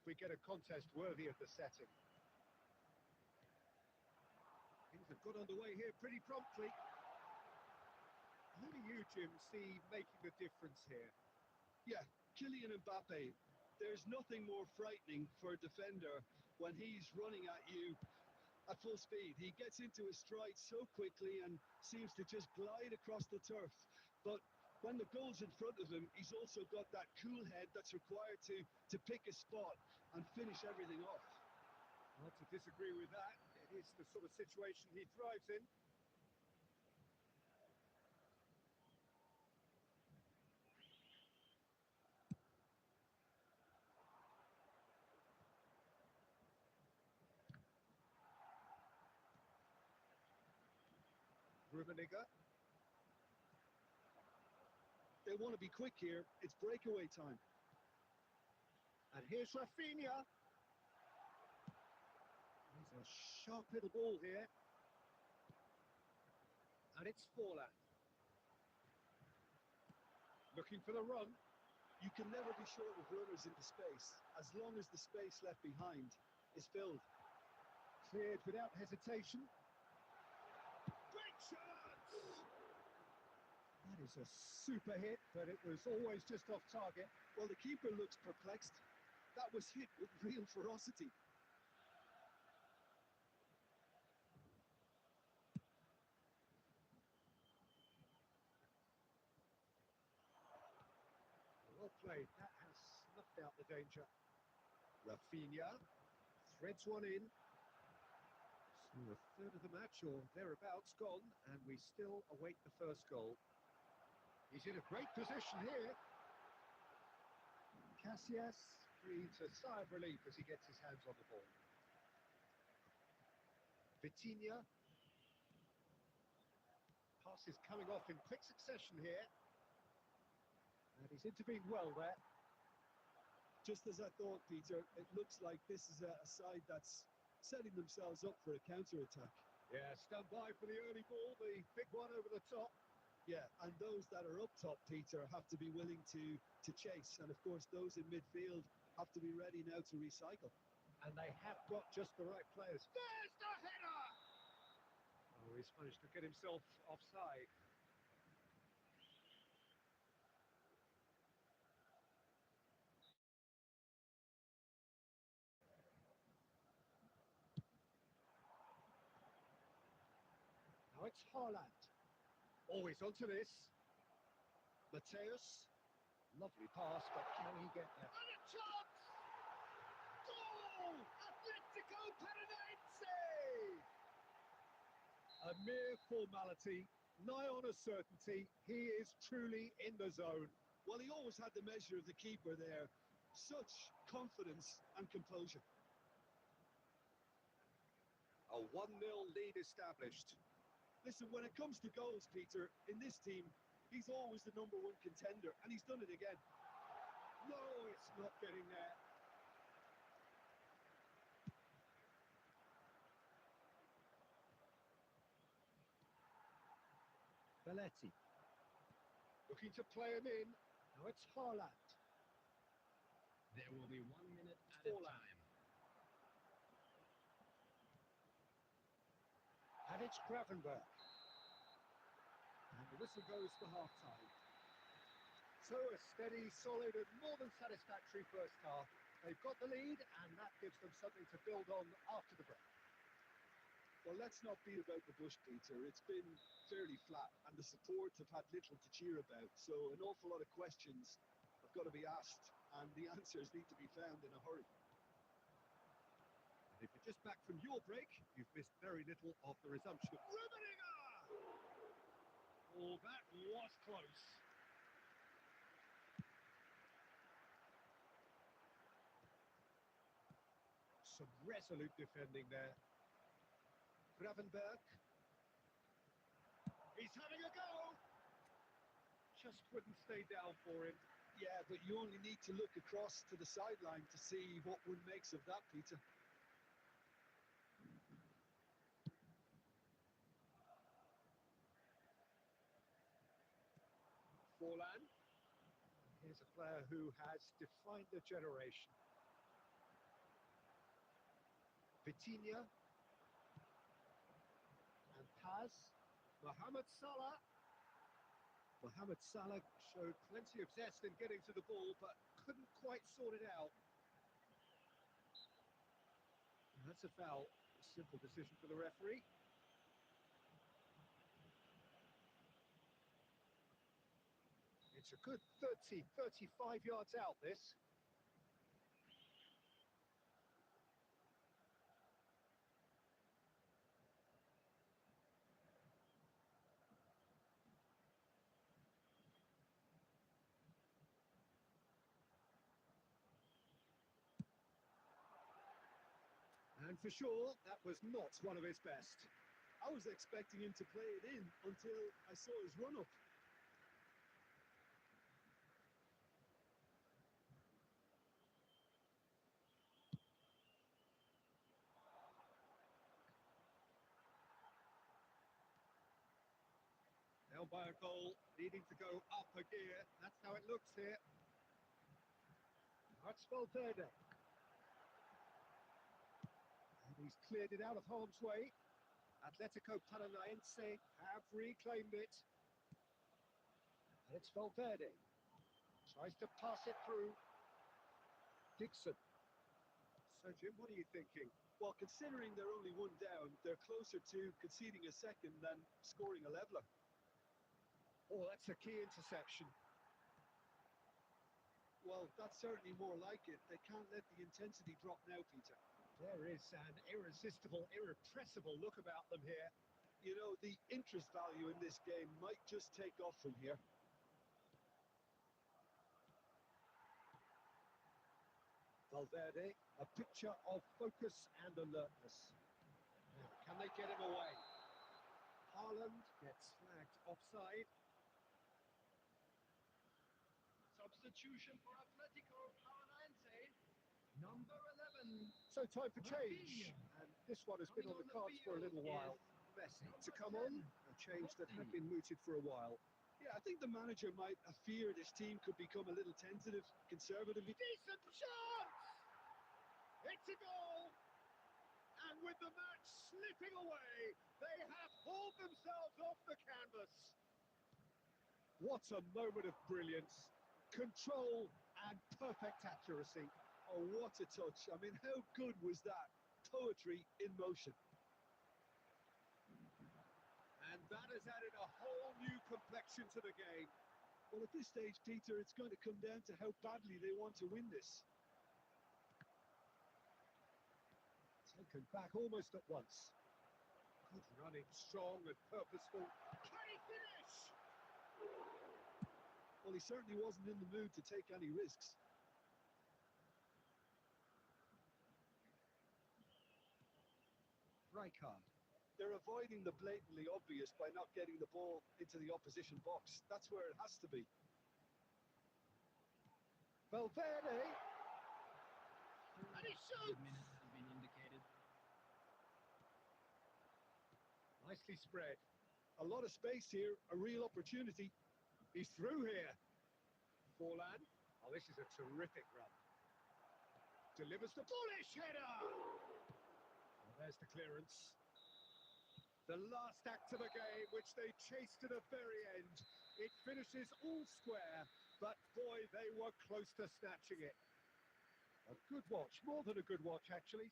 we get a contest worthy of the setting. Things have got underway here pretty promptly. Who do you, Jim, see making the difference here? Yeah, Kylian Mbappe. There's nothing more frightening for a defender when he's running at you at full speed. He gets into his stride so quickly and seems to just glide across the turf. But when the goal's in front of him, he's also got that cool head that's required to pick a spot and finish everything off. Not to disagree with that. It is the sort of situation he thrives in. Rummenigge. They want to be quick here. It's breakaway time. And here's Rafinha. He's a sharp little ball here. And it's Forlan. Looking for the run. You can never be short of runners into space, as long as the space left behind is filled. Cleared without hesitation. Great chance! That is a super hit, but it was always just off target. Well, the keeper looks perplexed. That was hit with real ferocity. Well played. That has snuffed out the danger. Rafinha threads one in. So a third of the match or thereabouts gone, and we still await the first goal. He's in a great position here. Casillas breathes a sigh of relief as he gets his hands on the ball. Vitinha. Pass is coming off in quick succession here. And he's intervened well there. Just as I thought, Peter, it looks like this is a side that's setting themselves up for a counter-attack. Yeah, stand by for the early ball, the big one over the top. Yeah, and those that are up top, Peter, have to be willing to chase. And of course, those in midfield have to be ready now to recycle. And they have got just the right players. There's the header! Oh, he's managed to get himself offside. Now it's Haaland. Always onto this. Mateus. Lovely pass, but can he get there? And a chance! Goal! Atletico Paranaense! A mere formality, nigh on a certainty. He is truly in the zone. Well, he always had the measure of the keeper there. Such confidence and composure. A 1-0 lead established. Listen, when it comes to goals, Peter, in this team, he's always the #1 contender, and he's done it again. No, it's not getting there. Belletti. Looking to play him in. Now it's Haaland. There will be 1 minute added time. And it's Gravenberg. And the whistle goes for half-time. So a steady, solid and more than satisfactory first half. They've got the lead and that gives them something to build on after the break. Well, let's not beat about the bush, Peter. It's been fairly flat and the support have had little to cheer about. So an awful lot of questions have got to be asked and the answers need to be found in a hurry. And if you're just back from your break, you've missed very little of the resumption of Rummenigge! Oh, that was close. Some resolute defending there. Gravenberg. He's having a go! Just wouldn't stay down for him. Yeah, but you only need to look across to the sideline to see what one makes of that, Peter. Forlan. Here's a player who has defined a generation. Vitinha. And Paz. Mohamed Salah. Mohamed Salah showed plenty of zest in getting to the ball, but couldn't quite sort it out. And that's a foul. A simple decision for the referee. It's a good 30, 35 yards out, this. And for sure, that was not one of his best. I was expecting him to play it in until I saw his run-up. Held by a goal, needing to go up a gear. That's how it looks here. That's Valverde. And he's cleared it out of harm's way. Atletico Paranaense have reclaimed it. And it's Valverde. Tries to pass it through. Dixon. So, Jim, what are you thinking? Well, considering they're only one down, they're closer to conceding a second than scoring a leveller. Oh, that's a key interception. Well, that's certainly more like it. They can't let the intensity drop now, Peter. There is an irresistible, irrepressible look about them here. You know, the interest value in this game might just take off from here. Valverde, a picture of focus and alertness. Now, can they get him away? Haaland gets flagged offside. Substitution for Atletico Paranaense. Number 11. So time for change. Rafinha. And this one has been on the cards for a little while. Messi to come on, a change that had been mooted for a while. Yeah, I think the manager might have feared his team could become a little tentative, conservative. Decent chance! It's a goal! And with the match slipping away, they have hauled themselves off the canvas. What a moment of brilliance. Control and perfect accuracy. Oh, what a touch. I mean, how good was that? Poetry in motion. And that has added a whole new complexion to the game. Well, at this stage, Peter, it's going to come down to how badly they want to win this. Taken back almost at once. Good running, strong and purposeful. Can he finish? Well, he certainly wasn't in the mood to take any risks. Rijkaard. They're avoiding the blatantly obvious by not getting the ball into the opposition box. That's where it has to be. Valverde. And he shoots! Minutes has been indicated. Nicely spread. A lot of space here, a real opportunity. He's through here. Forlan. Oh, this is a terrific run. Delivers the bullish header. Well, there's the clearance. The last act of the game, which they chased to the very end. It finishes all square, but boy, they were close to snatching it. A good watch, more than a good watch, actually.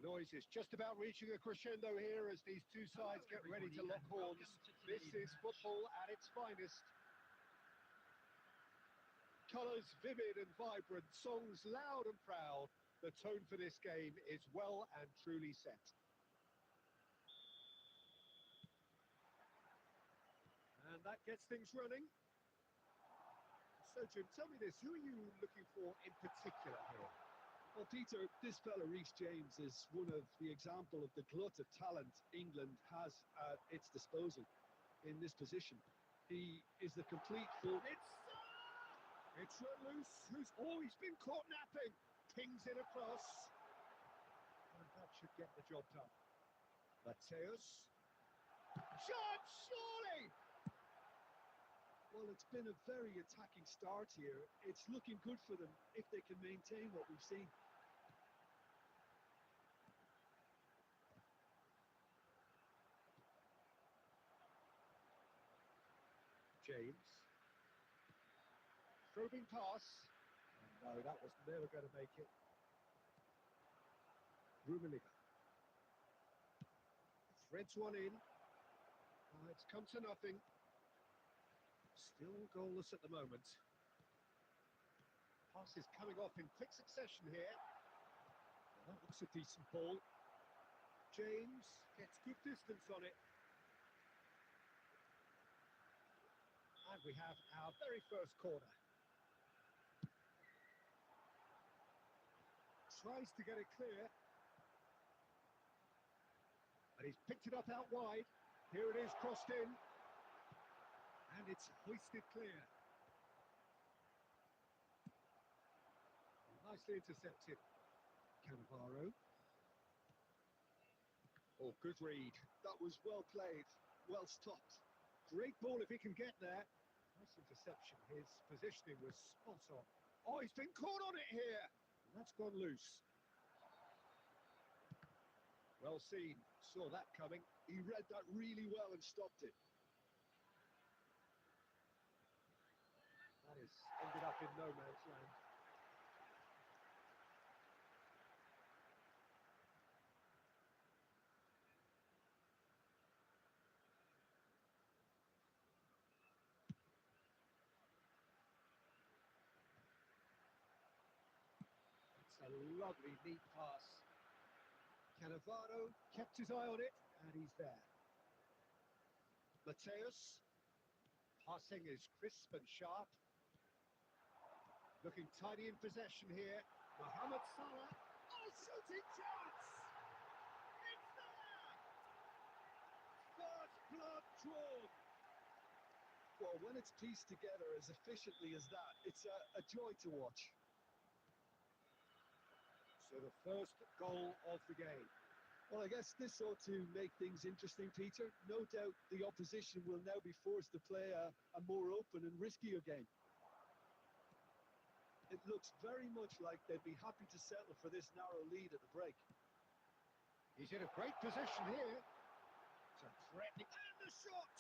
Noise is just about reaching a crescendo here as these two sides get ready to lock horns. This is football at its finest. Colours vivid and vibrant, songs loud and proud. The tone for this game is well and truly set. And that gets things running. So, Jim, tell me this, who are you looking for in particular here? Well, Peter, this fella, Reece James, is one of the example of the glut of talent England has at its disposal in this position. He is the complete full... It's run loose, who's always been caught napping. Pings it across. And that should get the job done. Mateus. Shot, surely! Well, it's been a very attacking start here. It's looking good for them if they can maintain what we've seen. James. Probing pass. Oh, no, that was never going to make it. Rummenigge. Threads one in. Oh, it's come to nothing. Still goalless at the moment. Pass is coming off in quick succession here. Well, that looks a decent ball. James gets good distance on it. And we have our very first corner. Tries to get it clear. And he's picked it up out wide. Here it is, crossed in. And it's hoisted clear. Nicely intercepted. Cannavaro. Oh, good read. That was well played, well stopped. Great ball if he can get there. Nice interception. His positioning was spot on. Oh, he's been caught on it here. And that's gone loose. Well seen. Saw that coming. He read that really well and stopped it. That has ended up in no man's land. It's a lovely, neat pass. Cannavaro kept his eye on it, and he's there. Mateus. Passing is crisp and sharp. Looking tidy in possession here. Mohamed Salah. Oh, shooting chance! It's there! First blood drawn. Well, when it's pieced together as efficiently as that, it's a joy to watch. So the first goal of the game. Well, I guess this ought to make things interesting, Peter. No doubt the opposition will now be forced to play a more open and riskier game. It looks very much like they'd be happy to settle for this narrow lead at the break. He's in a great position here. It's a threatening... And the shot!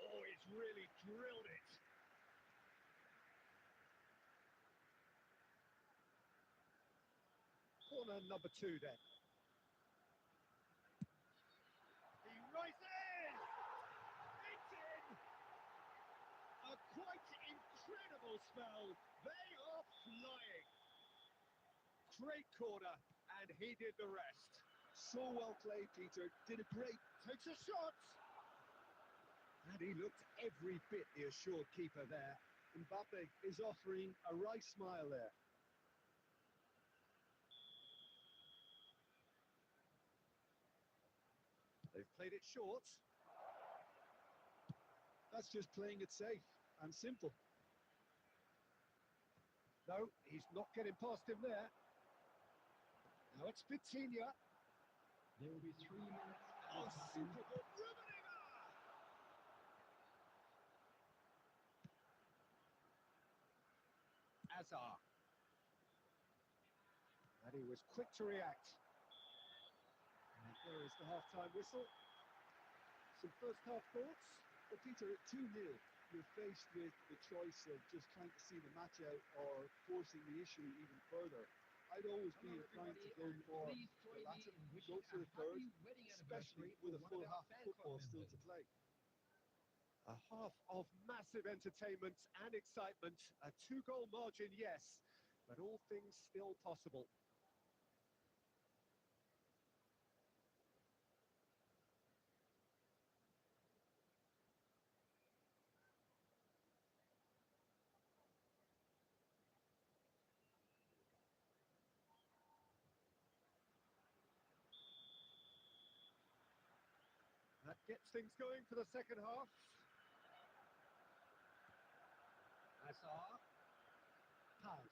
Oh, he's really drilled it. Corner number 2 then. He rises! It's in! A quite incredible spell. They are flying. Great corner, and he did the rest. So well played, Peter. Did a great... Takes a shot. And he looked every bit the assured keeper there. Mbappe is offering a wry smile there. They've played it short. That's just playing it safe and simple. No, he's not getting past him there. Now it's Vitinha. There will be 3 minutes. Oh, super good. Rummenigge! Azar. And he was quick to react. And there is the half-time whistle. Some first-half thoughts? Well, Peter, at 2-0, you're faced with the choice of just trying to see the match out or forcing the issue even further. I'd always be Hello, inclined to everybody, go and for please the join latter, me in wishing go for a the third, happy wedding especially anniversary with for a one full of our half of fan club football still members. to play. A half of massive entertainment and excitement. A two-goal margin, yes, but all things still possible. That gets things going for the second half. Hazard. Paz.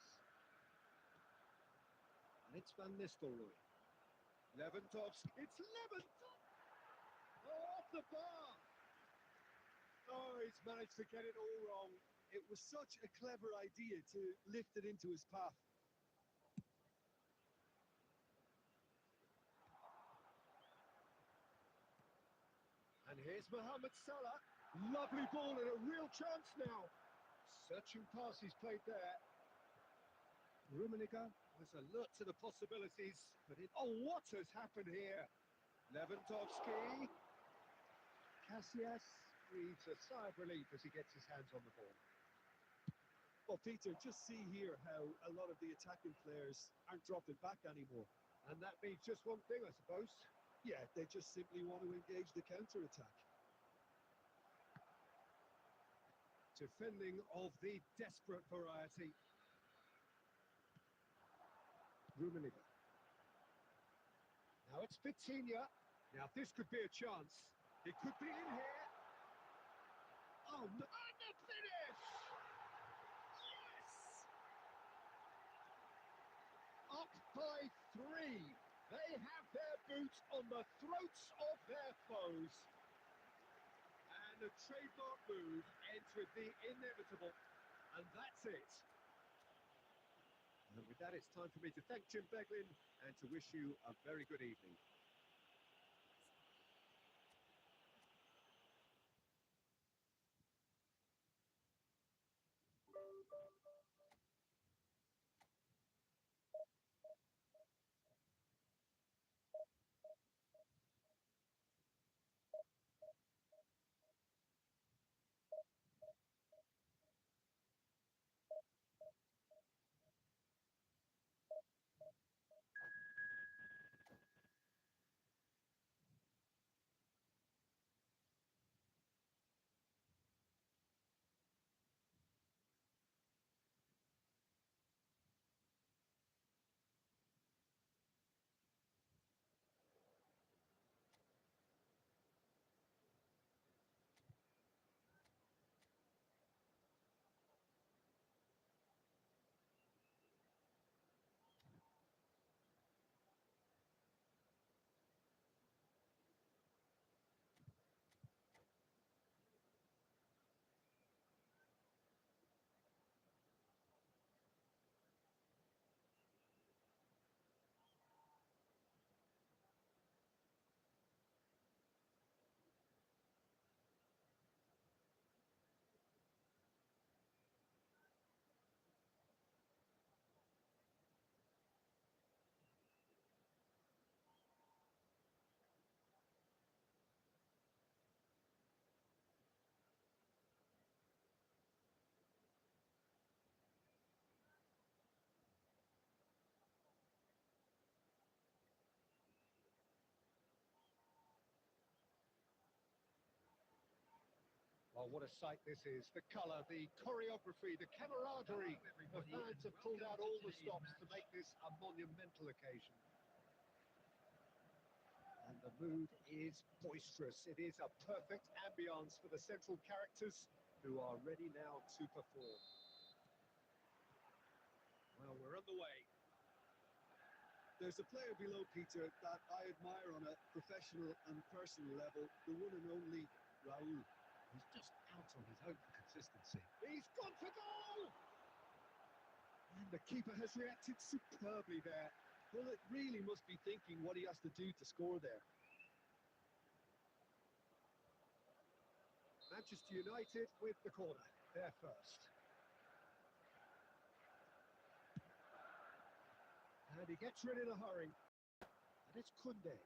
And it's Van Nistelrooy. Lewandowski. It's Lewandowski! Oh, off the bar! Oh, he's managed to get it all wrong. It was such a clever idea to lift it into his path. And here's Mohamed Salah. Lovely ball and a real chance now. Searching pass he's played there. Rummenigge was alert to the possibilities, but oh, what has happened here? Lewandowski. Casillas breathes a sigh of relief as he gets his hands on the ball. Well, Peter, just see here how a lot of the attacking players aren't dropping back anymore. And that means just one thing, I suppose. Yeah, they just simply want to engage the counter-attack. Defending of the desperate variety. Rummenigge. Now it's Vitinha. Now this could be a chance. It could be in here. Oh, no. And the finish! Yes! Up by 3. They have their boots on the throats of their foes. And the trademark move ends with the inevitable. And that's it. And with that, it's time for me to thank Jim Beglin and to wish you a very good evening. Well, what a sight this is. The colour, the choreography, the camaraderie. The fans have pulled out all the stops to make this a monumental occasion. And the mood is boisterous. It is a perfect ambience for the central characters who are ready now to perform. Well, we're on the way. There's a player below, Peter, that I admire on a professional and personal level, the one and only Raul. He's just out on his own for consistency. He's gone for goal! And the keeper has reacted superbly there. Well, it really must be thinking what he has to do to score there. Manchester United with the corner. They're first. And he gets rid in a hurry. And it's Kunde.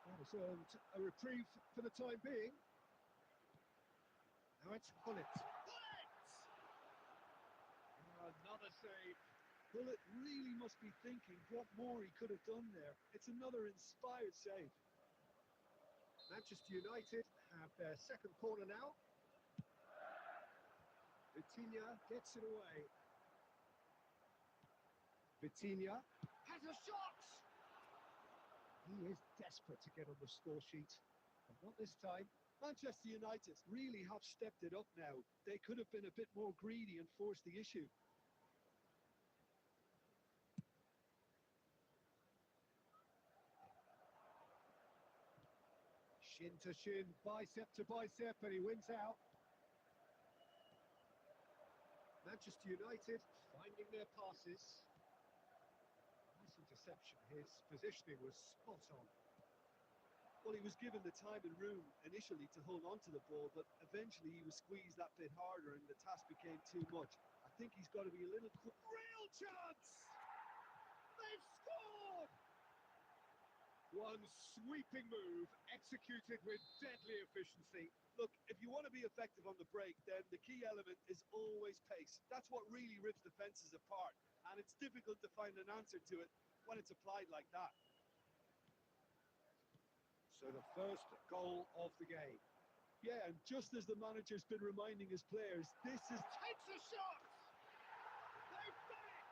That has earned a reprieve for the time being. Now it's Gullit. Another save. Bullet really must be thinking what more he could have done there. It's another inspired save. Manchester United have their second corner now. Vitinha gets it away. Vitinha has a shot! He is desperate to get on the score sheet, but not this time. Manchester United really have stepped it up now. They could have been a bit more greedy and forced the issue. Shin to shin, bicep to bicep, and he wins out. Manchester United finding their passes. Nice interception. His positioning was spot on. Well, he was given the time and room initially to hold on to the ball, but eventually he was squeezed that bit harder and the task became too much. I think he's got to be a little quick. Real chance! They've scored! One sweeping move, executed with deadly efficiency. Look, if you want to be effective on the break, then the key element is always pace. That's what really rips defences apart, and it's difficult to find an answer to it when it's applied like that. So the first goal of the game. Yeah, and just as the manager's been reminding his players, this is... Takes a shot! They've done it!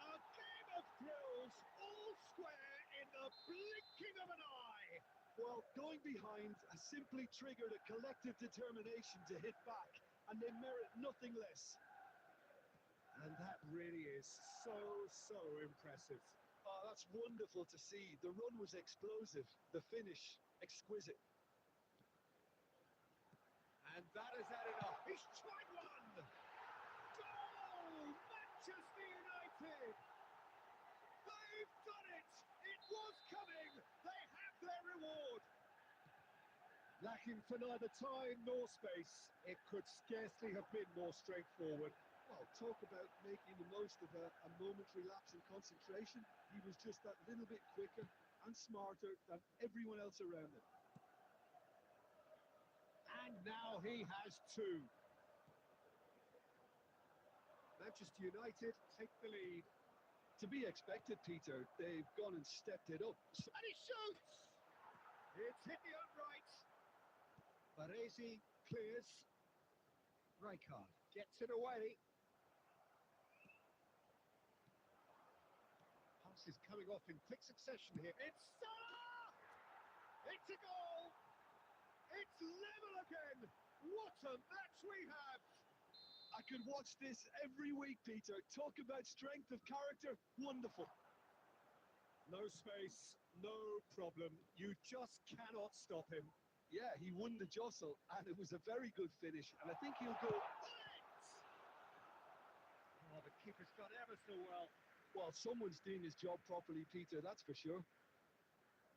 A game of thrills, all square in the blinking of an eye! Well, going behind has simply triggered a collective determination to hit back, and they merit nothing less. And that really is so impressive. Oh, that's wonderful to see. The run was explosive, the finish exquisite. And that has had enough. He's tried one! Goal! Manchester United! They've done it! It was coming! They have their reward! Lacking for neither time nor space, it could scarcely have been more straightforward. Well, talk about making the most of a momentary lapse in concentration. He was just that little bit quicker and smarter than everyone else around him. And now he has two. Manchester United take the lead. To be expected, Peter. They've gone and stepped it up. And he shoots! It's hit the upright. Baresi clears. Rijkaard gets it away. Pass is coming off in quick succession here. It's Salah! It's a goal! It's level again! What a match we have! I could watch this every week, Peter. Talk about strength of character. Wonderful. No space, no problem. You just cannot stop him. Yeah, he won the jostle, and it was a very good finish. And I think he'll go... Oh, the keeper's done ever so well. Well, someone's doing his job properly, Peter, that's for sure.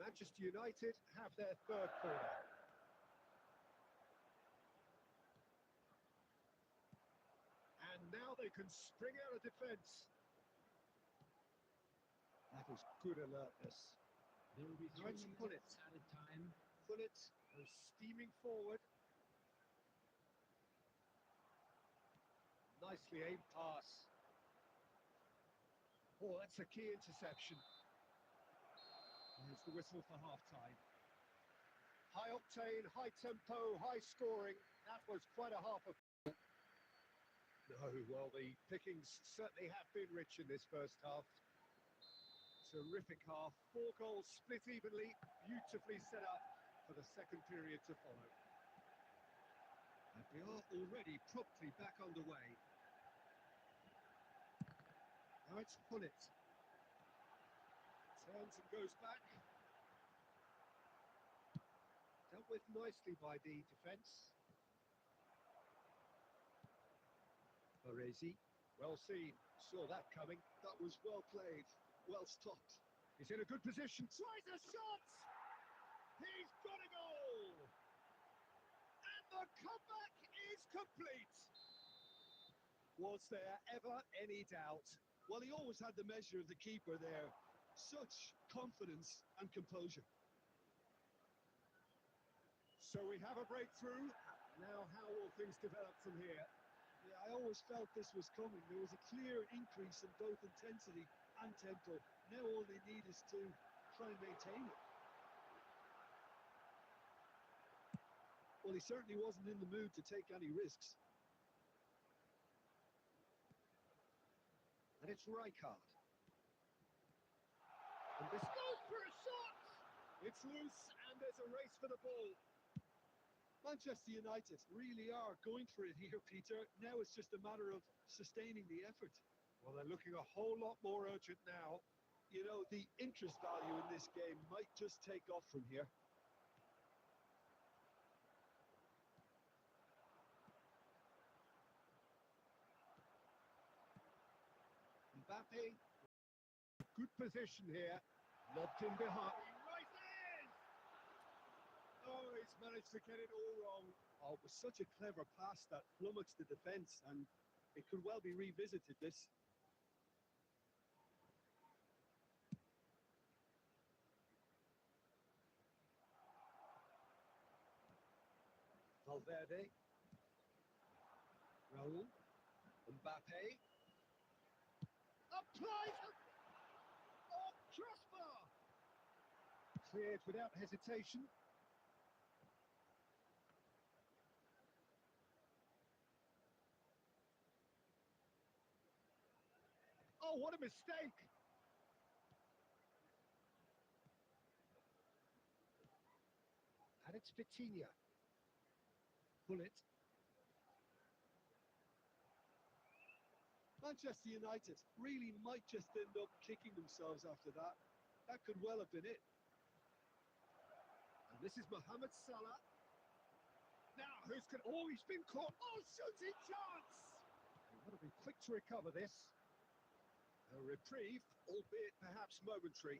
Manchester United have their third corner. And now they can spring out of defence. That is good alertness. There will be 3 minutes at a time. Gullit goes steaming forward. Nicely aimed pass. Oh, that's a key interception. There's the whistle for half-time. High octane, high tempo, high scoring. That was quite a half of... No, well, the pickings certainly have been rich in this first half. Terrific half. 4 goals split evenly, beautifully set up for the second period to follow. And we are already promptly back underway. Now it's Gullit. Turns and goes back. Dealt with nicely by the defence. Baresi, well seen, saw that coming. That was well played, well stopped. He's in a good position, tries a shot! He's got a goal! And the comeback is complete! Was there ever any doubt? Well, he always had the measure of the keeper there. Such confidence and composure. So we have a breakthrough. Now how will things develop from here? Yeah, I always felt this was coming. There was a clear increase in both intensity and tempo. Now all they need is to try and maintain it. Well, he certainly wasn't in the mood to take any risks. And it's Rijkaard. And this goes for a shot! It's loose and there's a race for the ball. Manchester United really are going for it here, Peter. Now it's just a matter of sustaining the effort. Well, they're looking a whole lot more urgent now. You know, the interest value in this game might just take off from here. Mbappe, good position here, lobbed in behind. Right in! Oh, he's managed to get it all wrong. Oh, it was such a clever pass that flummoxed the defence, and it could well be revisited, this. Valverde. Raul. Mbappe. Applied! Oh, crossbar! Cleared without hesitation. Oh, what a mistake! And it's Vitinha. Bullet. Manchester United really might just end up kicking themselves after that. That could well have been it. And this is Mohamed Salah. Now, who's can... Oh, he's been caught. Oh, shooting chance! They've got to be quick to recover this. A reprieve, albeit perhaps momentary.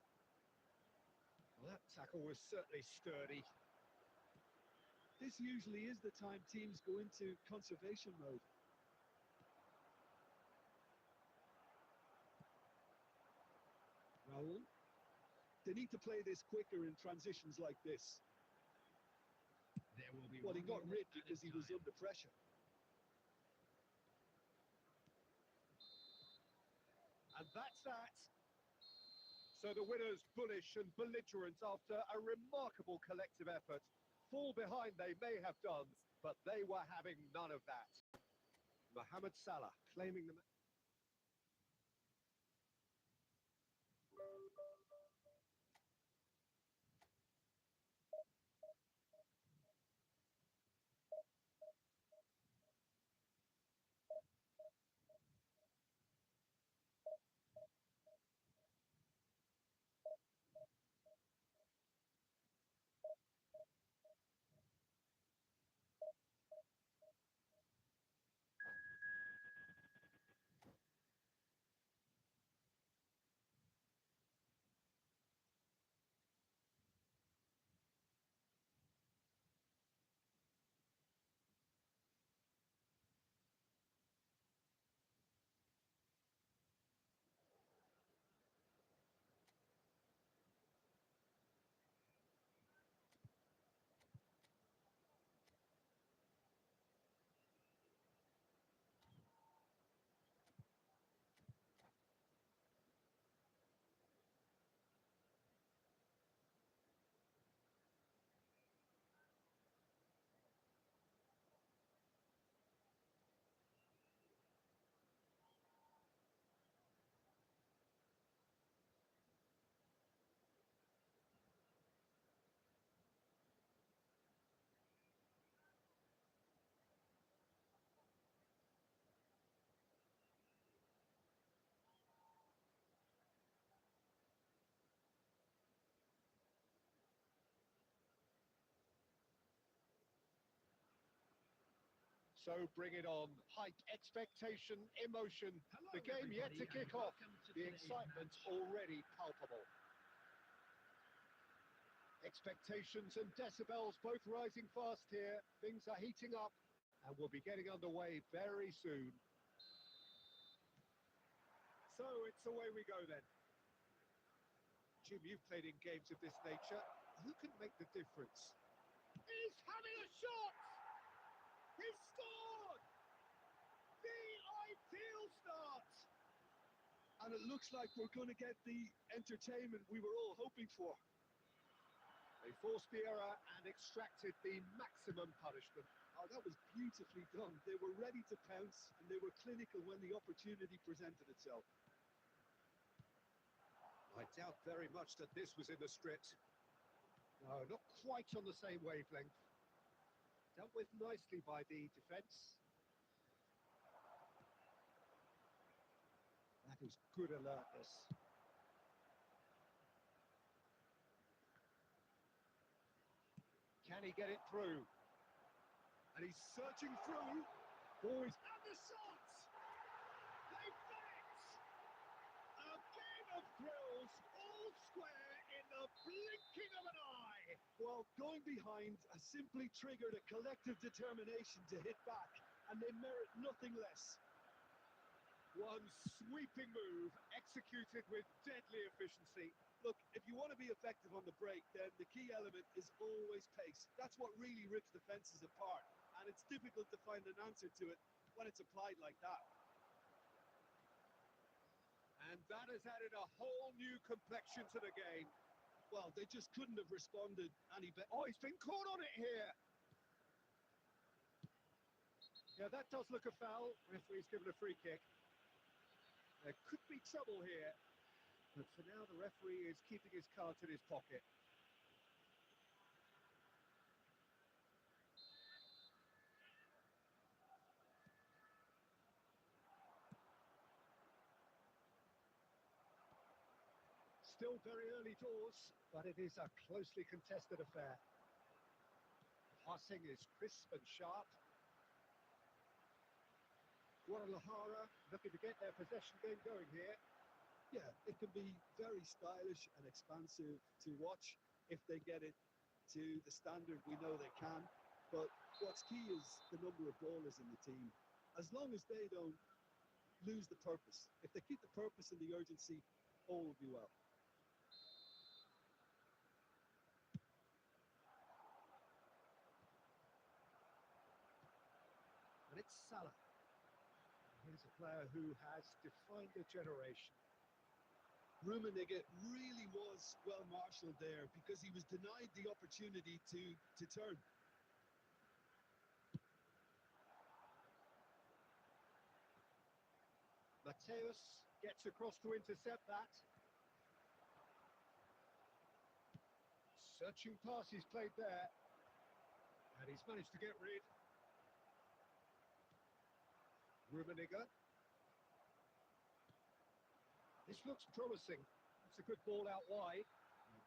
Well, that tackle was certainly sturdy. This usually is the time teams go into conservation mode. Raul. They need to play this quicker in transitions like this. There will be Well, he got rid added because he was time. under pressure. And that's that. So the winners bullish and belligerent after a remarkable collective effort. Fall behind they may have done, but they were having none of that. Mohamed Salah claiming the... So bring it on. Height, expectation, emotion. Hello, The game yet to everybody, kick and off. welcome to The today's excitement match. already palpable. Expectations and decibels both rising fast here. Things are heating up and we'll be getting underway very soon. So it's away we go then. Jim, you've played in games of this nature. Who can make the difference? He's having a shot! He's scored! The ideal start! And it looks like we're going to get the entertainment we were all hoping for. They forced the error and extracted the maximum punishment. Oh, that was beautifully done. They were ready to pounce, and they were clinical when the opportunity presented itself. I doubt very much that this was in the script. No, not quite on the same wavelength. Dealt with nicely by the defence. That is good alertness. Can he get it through? And he's searching through. Boys, and the shots! They fit! A game of thrills, all square in the blinking of an eye. Well, going behind has simply triggered a collective determination to hit back, and they merit nothing less. One sweeping move, executed with deadly efficiency. Look, if you want to be effective on the break, then the key element is always pace. That's what really rips defences apart, and it's difficult to find an answer to it when it's applied like that. And that has added a whole new complexion to the game. Well, they just couldn't have responded any better. Oh, he's been caught on it here. Yeah, that does look a foul. Referee's given a free kick. There could be trouble here, but for now the referee is keeping his cards in his pocket. Still very early doors, but it is a closely contested affair. Passing is crisp and sharp. Guadalajara looking to get their possession game going here. Yeah, it can be very stylish and expansive to watch if they get it to the standard we know they can. But what's key is the number of ballers in the team. As long as they don't lose the purpose, if they keep the purpose and the urgency, all will be well. And it's Salah. Here's a player who has defined a generation. Rummenigge really was well marshalled there because he was denied the opportunity to turn. Mateus gets across to intercept that. Searching pass he's played there. And he's managed to get rid. Rummenigge. This looks promising. It's a good ball out wide.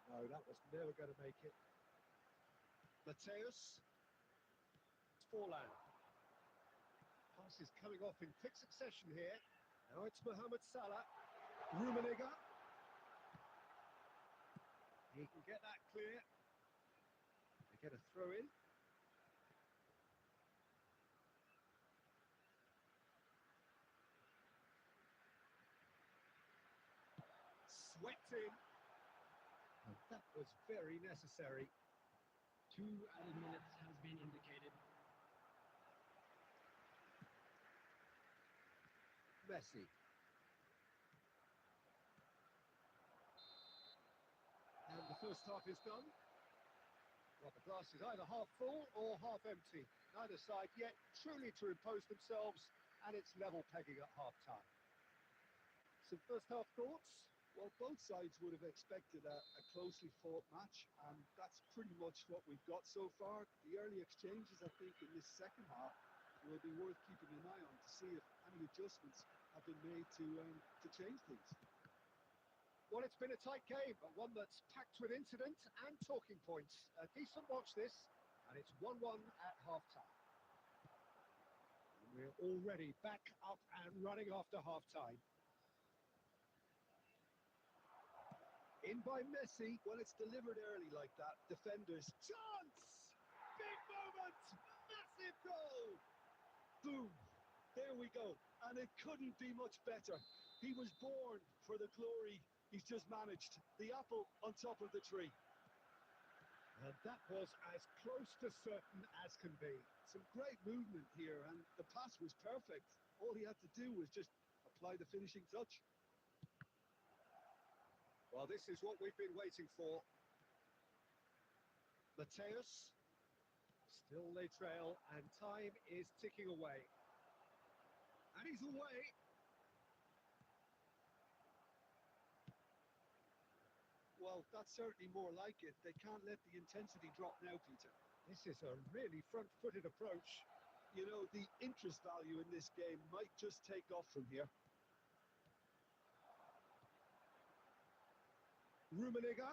No, that was never going to make it. Mateus. Forlan. Pass is coming off in quick succession here. Now it's Mohamed Salah. Rummenigge. He can get that clear. They get a throw in. Swept in. And that was very necessary. 2 added minutes has been indicated. Messi. And the first half is done. Well, the glass is either half full or half empty. Neither side yet truly to impose themselves, and it's level pegging at half-time. Some first half thoughts? Well, both sides would have expected a closely fought match, and that's pretty much what we've got so far. The early exchanges, I think, in this second half will be worth keeping an eye on to see if any adjustments have been made to change things. Well, it's been a tight game, but one that's packed with incident and talking points. A decent watch this, and it's 1-1 at half-time. We're already back up and running after half-time. In by Messi. When it's delivered early like that, defenders... Chance! Big moment! Massive goal! Boom! There we go. And it couldn't be much better. He was born for the glory he's just managed. The apple on top of the tree. And that was as close to certain as can be. Some great movement here, and the pass was perfect. All he had to do was just apply the finishing touch. Well, this is what we've been waiting for. Mateus. Still they trail, and time is ticking away. And he's away. Well, that's certainly more like it. They can't let the intensity drop now, Peter. This is a really front-footed approach. You know, the interest value in this game might just take off from here. Rummenigge.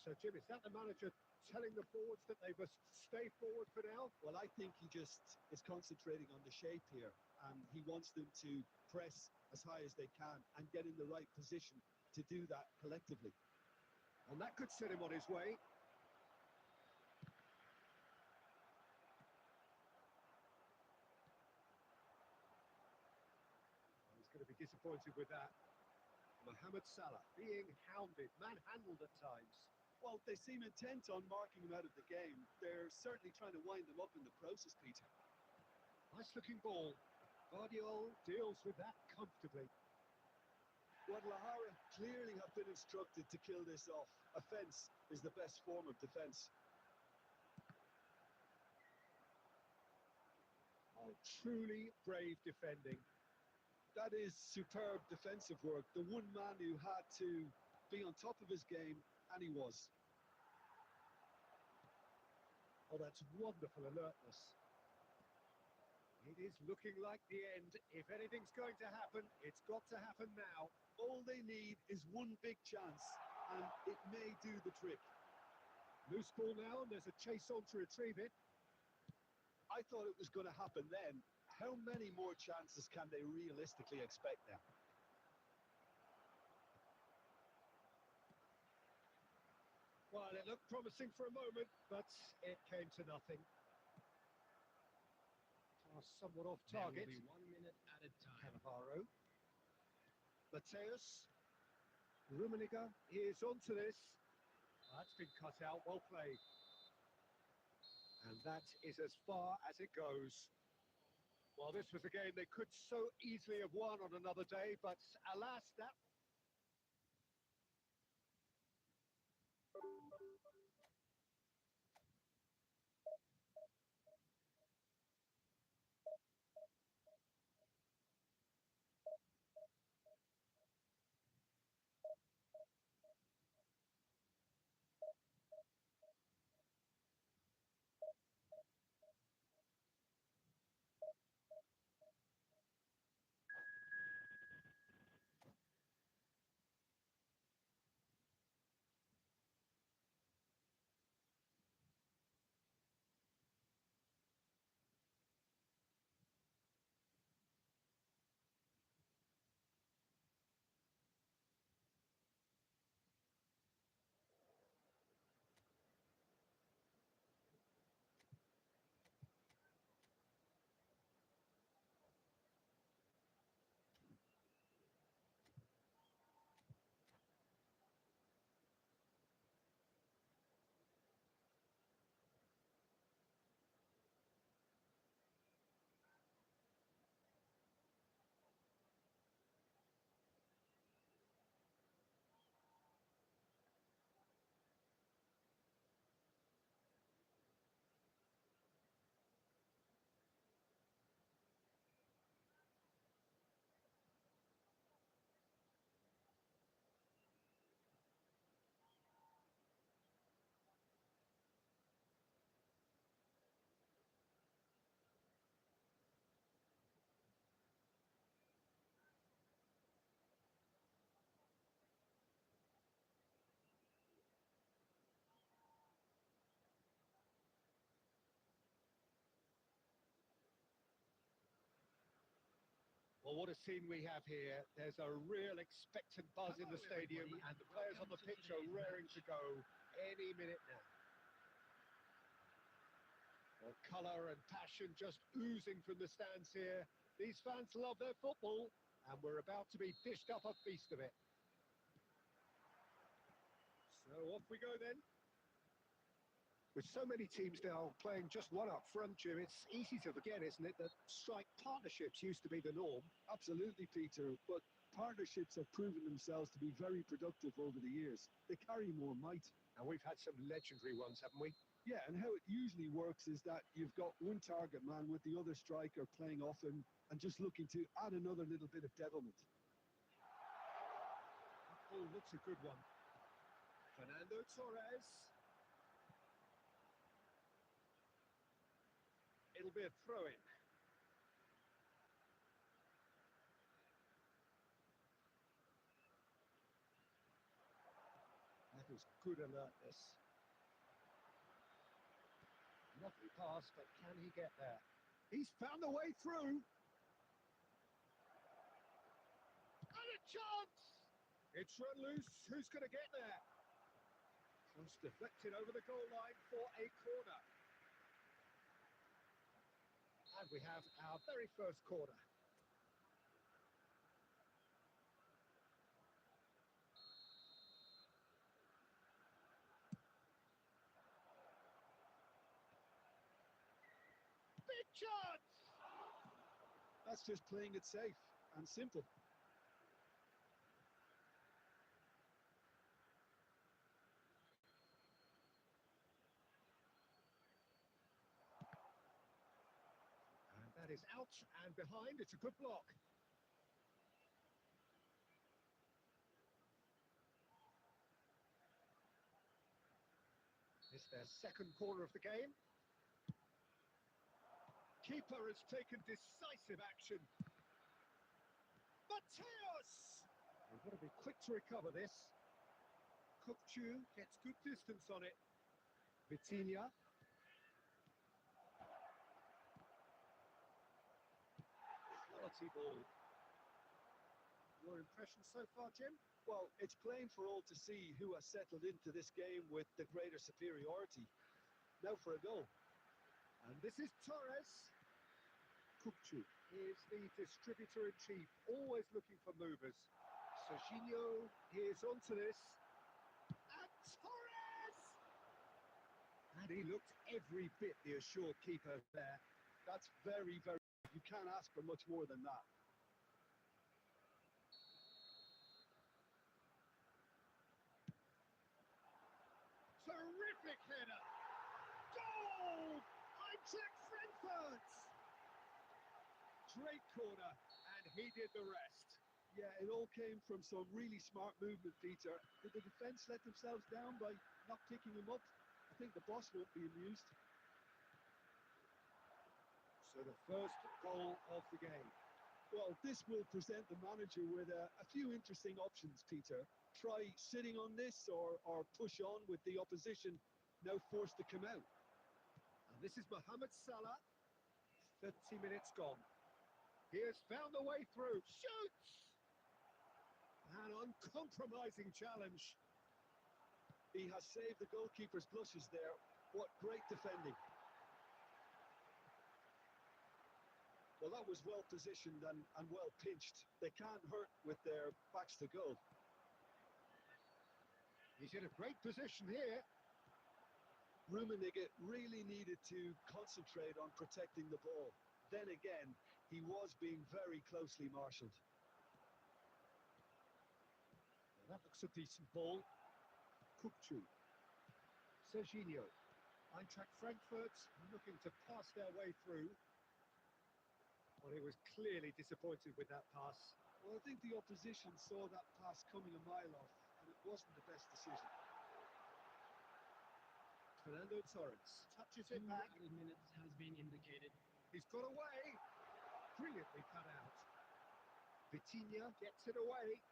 So, Jim, is that the manager telling the forwards that they must stay forward for now? Well, I think he just is concentrating on the shape here, and he wants them to press as high as they can and get in the right position to do that collectively. And that could set him on his way. He's going to be disappointed with that. Mohamed Salah being hounded, manhandled at times. Well, they seem intent on marking him out of the game. They're certainly trying to wind them up in the process, Peter. Nice-looking ball. Guardiola deals with that comfortably. Guadalajara clearly have been instructed to kill this off. Offence is the best form of defence. Oh, truly brave defending. That is superb defensive work. The one man who had to be on top of his game, and he was. Oh, that's wonderful alertness. It is looking like the end. If anything's going to happen, it's got to happen now. All they need is one big chance, and it may do the trick. Loose ball now, and there's a chase on to retrieve it. I thought it was going to happen then. How many more chances can they realistically expect now? Well, it looked promising for a moment, but it came to nothing. Pass somewhat off target. There will be 1 minute at a time. Cannavaro. Mateus. Rummenigge is onto this. That's been cut out, well played. And that is as far as it goes. Well, this was a game they could so easily have won on another day, but alas, that... Well, what a scene we have here. There's a real expectant buzz in the stadium, and the players on the pitch are raring to go any minute now. Well, colour and passion just oozing from the stands here. These fans love their football, and we're about to be dished up a feast of it. So off we go then. With so many teams now playing just one up front, Jim, it's easy to forget, isn't it, that strike partnerships used to be the norm. Absolutely, Peter, but partnerships have proven themselves to be very productive over the years. They carry more might. And we've had some legendary ones, haven't we? Yeah, and how it usually works is that you've got one target man with the other striker playing off him and just looking to add another little bit of devilment. Oh, looks a good one. Fernando Torres. It'll be a throw-in. That was good alertness. Lovely pass, but can he get there? He's found the way through. And a chance! It's run loose. Who's going to get there? Cross deflected over the goal line for a corner. And we have our very first corner. Big chance! That's just playing it safe and simple. And that is out and behind. It's a good block. It's their second corner of the game. Keeper has taken decisive action. Mateos! We've got to be quick to recover this. Kukchu gets good distance on it. Vitinha. Quality ball. Your impression so far, Jim? Well, it's plain for all to see who has settled into this game with the greater superiority. Now for a goal. And this is Torres. Kukchu is the distributor-in-chief, always looking for movers. Serginho is onto this. And Torres! And he looked every bit the assured keeper there. That's very, very... You can't ask for much more than that. Terrific header! Goal! Eintracht Frankfurt! Great corner, and he did the rest. Yeah, it all came from some really smart movement, Peter. Did the defence let themselves down by not picking him up? I think the boss won't be amused. So the first goal of the game. Well, this will present the manager with a few interesting options, Peter. Try sitting on this or push on with the opposition now forced to come out. And this is Mohamed Salah. 30 minutes gone. He has found the way through. Shoots! An uncompromising challenge. He has saved the goalkeeper's blushes there. What great defending. Well, that was well positioned and well pinched. They can't hurt with their backs to goal. He's in a great position here. Rummenigge really needed to concentrate on protecting the ball. Then again, he was being very closely marshalled. Well, that looks a decent ball. Kukchu. Serginho. Eintracht Frankfurt looking to pass their way through. Well, he was clearly disappointed with that pass. Well, I think the opposition saw that pass coming a mile off, and it wasn't the best decision. Fernando Torres touches it back. 2 added minutes has been indicated. He's got away. Brilliantly cut out. Vitinha gets it away.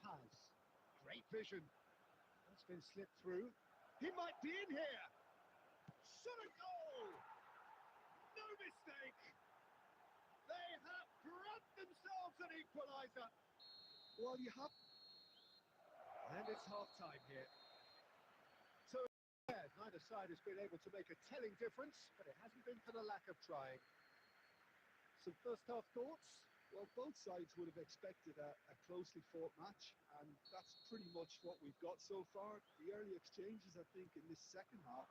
Paz. Great vision. That's been slipped through. He might be in here. Shot a goal. No mistake. They have grabbed themselves an equaliser. Well, you have... And it's half-time here. Yeah, neither side has been able to make a telling difference, but it hasn't been for the lack of trying. Some first half thoughts? Well, both sides would have expected a closely fought match, and that's pretty much what we've got so far. The early exchanges, I think, in this second half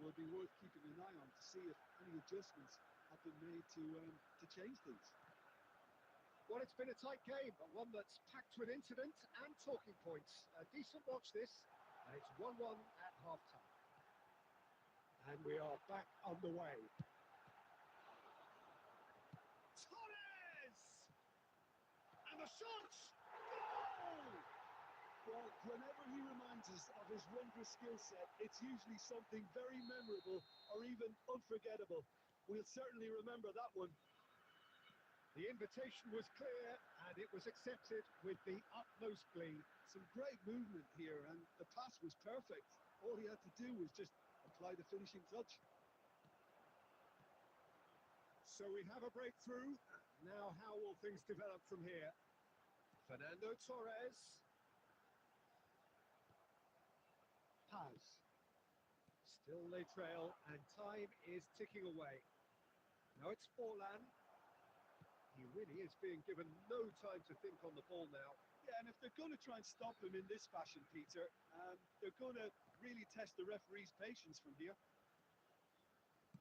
will be worth keeping an eye on to see if any adjustments have been made to change things. Well, it's been a tight game, but one that's packed with incident and talking points. A decent watch this, and it's 1-1 at half-time. And we are back underway. Torres! And the shot! Goal! Well, whenever he reminds us of his wondrous skill set, it's usually something very memorable or even unforgettable. We'll certainly remember that one. The invitation was clear, and it was accepted with the utmost glee. Some great movement here, and the pass was perfect. All he had to do was just apply the finishing touch. So we have a breakthrough. Now how will things develop from here? Fernando Torres. Paz. Still they trail, and time is ticking away. Now it's Forlan. He really is being given no time to think on the ball now. Yeah, and if they're going to try and stop him in this fashion, Peter, they're going to really test the referee's patience from here.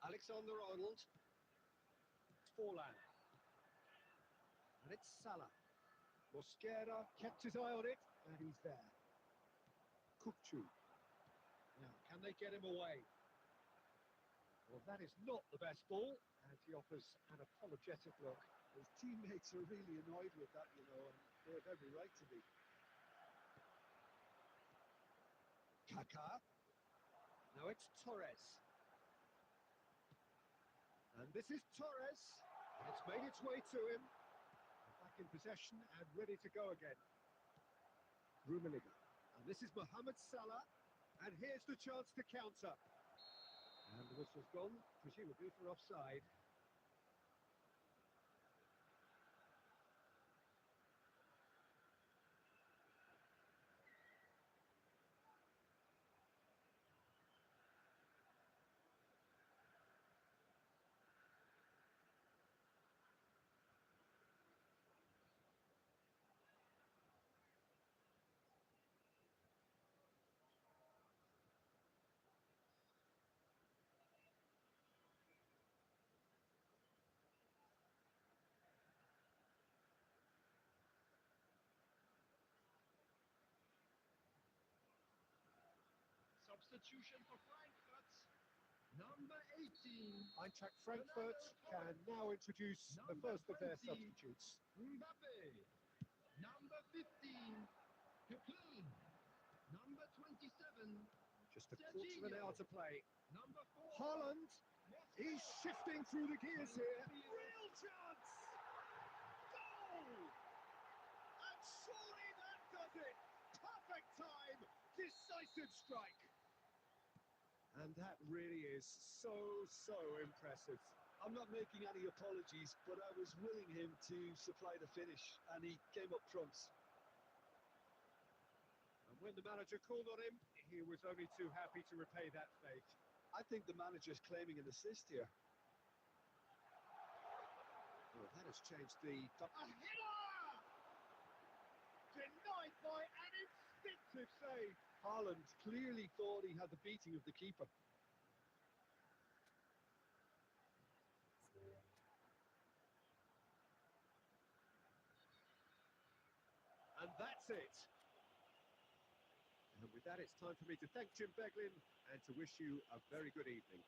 Alexander-Arnold. Forlan. And it's Salah. Mosquera kept his eye on it, and he's there. Kukçu. Now, can they get him away? Well, that is not the best ball, and he offers an apologetic look. His teammates are really annoyed with that, you know, and they have every right to be. Kaká. Now it's Torres. And this is Torres. It's made its way to him. Back in possession and ready to go again. Rummenigge. And this is Mohamed Salah. And here's the chance to counter. And the whistle's gone, presumably for offside. Substitution for Frankfurt. Number 18. Eintracht Frankfurt can now introduce the first of their substitutes. Mbappe. Number 15. Cocoon. Number 27. Just a quarter of an hour to play. Number 4. Haaland, he's shifting through the gears here. Real chance! Goal! And surely that does it! Perfect time! Decisive strike! And that really is so impressive. I'm not making any apologies, but I was willing him to supply the finish, and he came up trumps. And when the manager called on him, he was only too happy to repay that fate. I think the manager's claiming an assist here. Well, that has changed the... A header! Denied by an instinctive save. Haaland clearly thought he had the beating of the keeper. And that's it. And with that, it's time for me to thank Jim Beglin and to wish you a very good evening.